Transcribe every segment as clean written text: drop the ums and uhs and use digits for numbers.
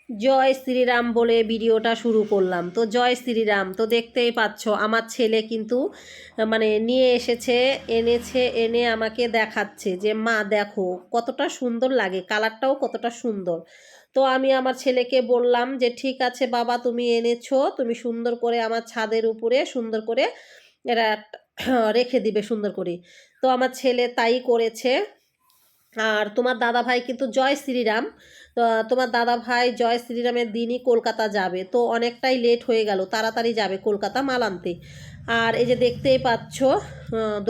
জয় শ্রীরাম বলে ভিডিওটা শুরু করলাম। তো জয় শ্রীরাম, তো দেখতেই পাচ্ছ আমার ছেলে কিন্তু মানে নিয়ে এসেছে, এনেছে, এনে আমাকে দেখাচ্ছে যে মা দেখো কতটা সুন্দর লাগে, কালারটাও কতটা সুন্দর। তো আমি আমার ছেলেকে বললাম যে ঠিক আছে বাবা, তুমি এনেছো, তুমি সুন্দর করে আমার ছাদের উপরে সুন্দর করে এরা রেখে দিবে সুন্দর করে। তো আমার ছেলে তাই করেছে। আর তোমার দাদা ভাই কিন্তু জয় শ্রীরাম, তো তোমার দাদা ভাই জয় শ্রীরামের দিনই কলকাতা যাবে, তো অনেকটাই লেট হয়ে গেল, তাড়াতাড়ি যাবে কলকাতা মাল আনতে। আর এই যে দেখতেই পাচ্ছ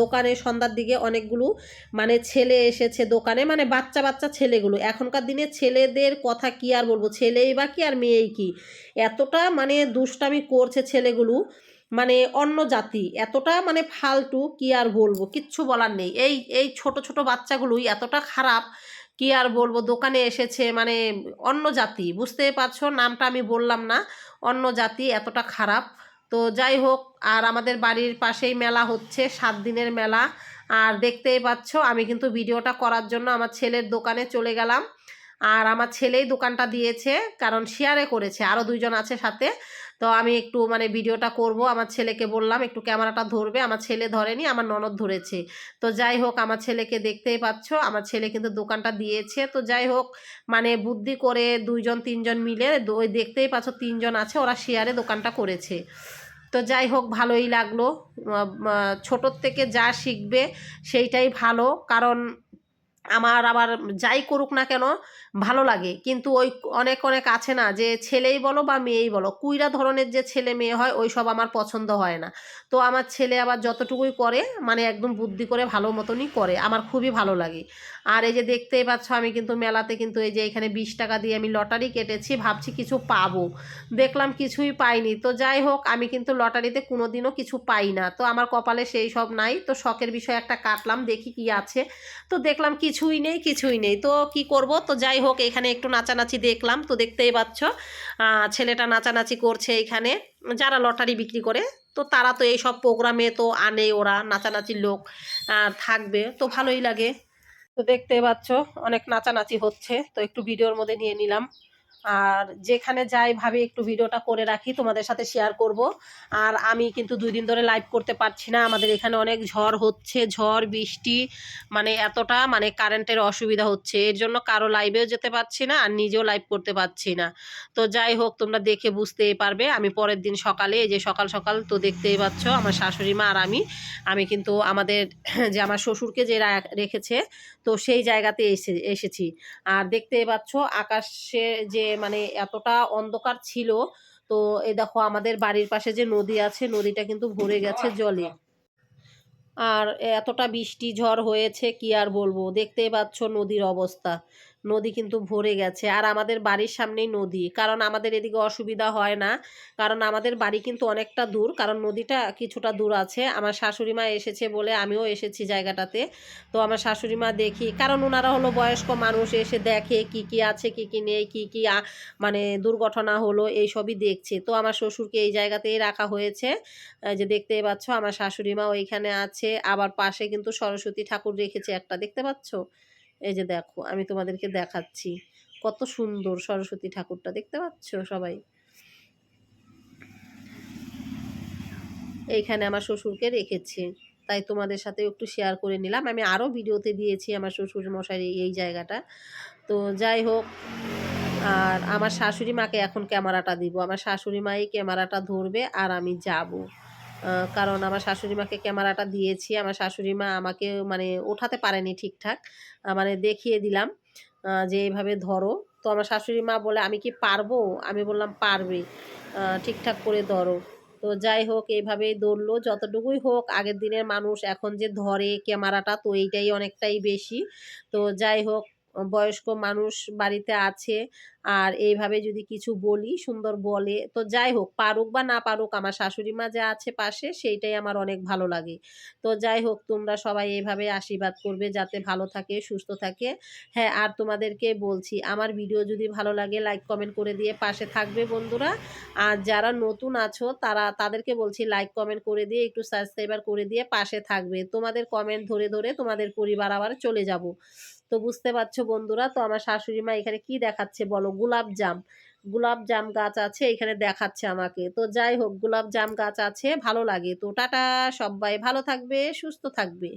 দোকানে সন্ধ্যার দিকে অনেকগুলো মানে ছেলে এসেছে দোকানে, মানে বাচ্চা বাচ্চা ছেলেগুলো। এখনকার দিনে ছেলেদের কথা কি আর বলবো, ছেলেই বা কি আর মেয়েই কি, এতটা মানে দুষ্টামি করছে ছেলেগুলো, মানে অন্য জাতি, এতটা মানে ফালতু কি আর বলবো, কিচ্ছু বলার নেই। এই এই ছোট ছোট বাচ্চাগুলোই এতটা খারাপ, কি আর বলবো। দোকানে এসেছে মানে অন্য জাতি, বুঝতে পারছো, নামটা আমি বললাম না, অন্য জাতি, এতটা খারাপ। তো যাই হোক, আর আমাদের বাড়ির পাশেই মেলা হচ্ছে, 7 দিনের মেলা। আর দেখতেই পাচ্ছ আমি কিন্তু ভিডিওটা করার জন্য আমার ছেলের দোকানে চলে গেলাম। আর আমার ছেলেই দোকানটা দিয়েছে, কারণ শেয়ারে করেছে, আরও 2জন আছে সাথে। তো আমি একটু মানে ভিডিওটা করব, আমার ছেলেকে বললাম একটু ক্যামেরাটা ধরবে, আমার ছেলে ধরেনি, আমার ননদ ধরেছে। তো যাই হোক, আমার ছেলেকে দেখতেই পাচ্ছ, আমার ছেলে কিন্তু দোকানটা দিয়েছে। তো যাই হোক, মানে বুদ্ধি করে 2জন 3জন মিলে, ওই দেখতেই পাচ্ছ 3জন আছে, ওরা শেয়ারে দোকানটা করেছে। তো যাই হোক, ভালোই লাগলো। ছোটোর থেকে যা শিখবে সেইটাই ভালো, কারণ আমার আবার যাই করুক না কেন ভালো লাগে। কিন্তু ওই অনেক অনেক আছে না, যে ছেলেই বলো বা মেয়েই বলো, কুইরা ধরনের যে ছেলে মেয়ে হয় ওই সব আমার পছন্দ হয় না। তো আমার ছেলে আবার যতটুকুই করে মানে একদম বুদ্ধি করে ভালো মতনই করে, আমার খুবই ভালো লাগে। আর এই যে দেখতেই পাচ্ছ আমি কিন্তু মেলাতে কিন্তু এই যে এখানে 20 টাকা দিয়ে আমি লটারি কেটেছি, ভাবছি কিছু পাবো, দেখলাম কিছুই পাইনি। তো যাই হোক, আমি কিন্তু লটারিতে কোনোদিনও কিছু পাই না, তো আমার কপালে সেই সব নাই। তো শখের বিষয় একটা কাটলাম, দেখি কি আছে। তো দেখলাম কিছুই নেই, কিছুই নেই, তো কি করব। তো যাই হোক, এখানে একটু নাচানাচি দেখলাম, তো দেখতেই পাচ্ছ ছেলেটা নাচানাচি করছে এখানে, যারা লটারি বিক্রি করে। তো তারা তো এই সব প্রোগ্রামে তো আনে, ওরা নাচানাচির লোক থাকবে, তো ভালোই লাগে। তো দেখতে পাচ্ছ অনেক নাচানাচি হচ্ছে, তো একটু ভিডিওর মধ্যে নিয়ে নিলাম। আর যেখানে যাই ভাবি একটু ভিডিওটা করে রাখি, তোমাদের সাথে শেয়ার করব। আর আমি কিন্তু 2 দিন ধরে লাইভ করতে পারছি না, আমাদের এখানে অনেক ঝড় হচ্ছে, ঝড় বৃষ্টি, মানে এতটা মানে কারেন্টের অসুবিধা হচ্ছে, এর জন্য কারো লাইভেও যেতে পারছি না আর নিজেও লাইভ করতে পারছি না। তো যাই হোক, তোমরা দেখে বুঝতেই পারবে। আমি পরের দিন সকালে, এই যে সকাল সকাল তো দেখতেই পাচ্ছ আমার শাশুড়ি মা আর আমি কিন্তু আমাদের যে আমার শ্বশুরকে যে রেখেছে, তো সেই জায়গাতে এসেছি। আর দেখতেই পাচ্ছ আকাশে যে মানে এতটা অন্ধকার ছিল। তো এই দেখো আমাদের বাড়ির পাশে যে নদী আছে, নদীটা কিন্তু ভরে গেছে জলে। আর এতটা বৃষ্টি ঝড় হয়েছে কি আর বলবো, দেখতেই পাচ্ছ নদীর অবস্থা, নদী কিন্তু ভরে গেছে। আর আমাদের বাড়ির সামনেই নদী, কারণ আমাদের এদিকে অসুবিধা হয় না, কারণ আমাদের বাড়ি কিন্তু অনেকটা দূর, কারণ নদীটা কিছুটা দূর আছে। আমার শাশুড়ি মা এসেছে বলে আমিও এসেছি জায়গাটাতে। তো আমার শাশুড়ি মা দেখি, কারণ ওনারা হলো বয়স্ক মানুষ, এসে দেখে কি কি আছে কি কি নেই, কি কি মানে দুর্ঘটনা হলো এইসবই দেখছে। তো আমার শ্বশুরকে এই জায়গাতেই রাখা হয়েছে। যে দেখতেই পাচ্ছ আমার শাশুড়ি মা ওইখানে আছে, আবার পাশে কিন্তু সরস্বতী ঠাকুর রেখেছে একটা, দেখতে পাচ্ছ? এই যে দেখো আমি তোমাদেরকে দেখাচ্ছি, কত সুন্দর সরস্বতী ঠাকুরটা, দেখতে পাচ্ছ সবাই? এইখানে আমার শ্বশুরকে রেখেছে, তাই তোমাদের সাথে একটু শেয়ার করে নিলাম। আমি আরও ভিডিওতে দিয়েছি আমার শ্বশুর মশাই এই জায়গাটা। তো যাই হোক, আর আমার শাশুড়ি মাকে এখন ক্যামেরাটা দিব, আমার শাশুড়ি মাই ক্যামেরাটা ধরবে আর আমি যাব। কারণ আমার শাশুড়ি মাকে ক্যামেরাটা দিয়েছি, আমার শাশুড়ি মা আমাকে মানে ওঠাতে পারেনি ঠিকঠাক, মানে দেখিয়ে দিলাম যে এইভাবে ধরো। তো আমার শাশুড়ি মা বলে আমি কি পারবো, আমি বললাম পারবে, ঠিকঠাক করে ধরো। তো যাই হোক, এইভাবেই ধরলো, যতটুকুই হোক, আগের দিনের মানুষ এখন যে ধরে ক্যামেরাটা, তো এইটাই অনেকটাই বেশি। তো যাই হোক, বয়স্ক মানুষ বাড়িতে আছে, আর এইভাবে যদি কিছু বলি সুন্দর বলে, তো যাই হোক, পারুক বা না পারুক, আমার শাশুড়ি মা যা আছে পাশে সেইটাই আমার অনেক ভালো লাগে। তো যাই হোক, তোমরা সবাই এইভাবে আশীর্বাদ করবে যাতে ভালো থাকে, সুস্থ থাকে। হ্যাঁ, আর তোমাদেরকে বলছি, আমার ভিডিও যদি ভালো লাগে লাইক কমেন্ট করে দিয়ে পাশে থাকবে বন্ধুরা। আর যারা নতুন আছো তাদেরকে বলছি লাইক কমেন্ট করে দিয়ে একটু সাবস্ক্রাইবার করে দিয়ে পাশে থাকবে, তোমাদের কমেন্ট ধরে ধরে তোমাদের পরিবার আবার চলে যাব। তো বুঝতে পারছো বন্ধুরা, তো আমার শাশুড়ি মা এখানে কি দেখাচ্ছে বলো, গোলাপ জাম, গোলাপ জাম গাছ আছে এখানে দেখাচ্ছে আমাকে। তো যাই হোক গোলাপ জাম গাছ আছে ভালো লাগে। তো টাটা, সবাই ভালো থাকবে, সুস্থ থাকবে।